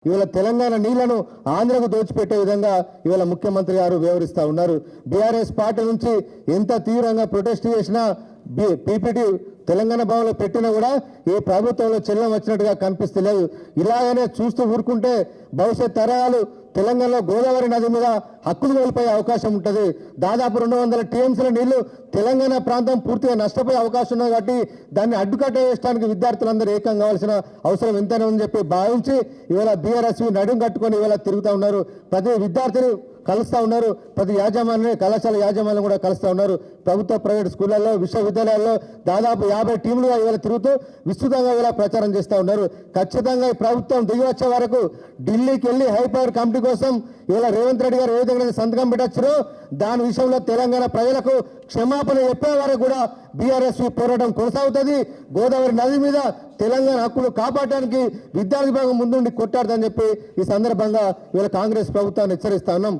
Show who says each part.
Speaker 1: ఇవాళ తెలంగాణ నీళ్లను ఆంధ్రకు దోచిపెట్టే విధంగా ఇవాళ ముఖ్యమంత్రి గారు వ్యవహరిస్తూ ఉన్నారు. బీఆర్ఎస్ పార్టీ నుంచి ఎంత తీవ్రంగా ప్రొటెస్ట్ చేసినా పీపీటీ తెలంగాణ భవన్లో పెట్టినా కూడా ఈ ప్రభుత్వంలో చెల్లం వచ్చినట్టుగా కనిపిస్తలేదు. ఇలాగనే చూస్తూ ఊరుకుంటే భవిష్యత్ తరాలు తెలంగాణలో గోదావరి నది మీద హక్కులు కోల్పోయే అవకాశం ఉంటుంది. దాదాపు 200 టీఎంసీల నీళ్లు తెలంగాణ ప్రాంతం పూర్తిగా నష్టపోయే అవకాశం ఉంది. కాబట్టి దాన్ని అడ్డుకట్ట వేయడానికి విద్యార్థులందరూ ఏకం కావాల్సిన అవసరం ఎంతైనా ఉందని చెప్పి భావించి ఇవాళ బీఆర్ఎస్ నడుం కట్టుకొని ఇవాళ తిరుగుతూ ఉన్నారు. ప్రతి విద్యార్థిని కలుస్తూ ఉన్నారు. ప్రతి యాజమాన్యం కళాశాల యాజమాన్యం కూడా కలుస్తూ ఉన్నారు. ప్రభుత్వ ప్రైవేట్ స్కూళ్ళల్లో విశ్వవిద్యాలయాల్లో దాదాపు 50 టీంలుగా ఇవాళ తిరుగుతూ విస్తృతంగా ఇవాళ ప్రచారం చేస్తూ ఉన్నారు. ఖచ్చితంగా ఈ ప్రభుత్వం దిగి వచ్చే వరకు ఢిల్లీకి వెళ్ళి హైపవర్ కమిటీ కోసం ఇవాళ రేవంత్ రెడ్డి గారు ఏ విధంగా సంతకం పెట్టొచ్చారో దాని విషయంలో తెలంగాణ ప్రజలకు క్షమాపణ చెప్పే వరకు కూడా బీఆర్ఎస్ పోరాటం కొనసాగుతుంది. గోదావరి నది మీద తెలంగాణ హక్కులు కాపాడడానికి విద్యార్థి భాగం ముందుండి కొట్టాడదని చెప్పి ఈ సందర్భంగా ఇవాళ కాంగ్రెస్ ప్రభుత్వాన్ని హెచ్చరిస్తా ఉన్నాం.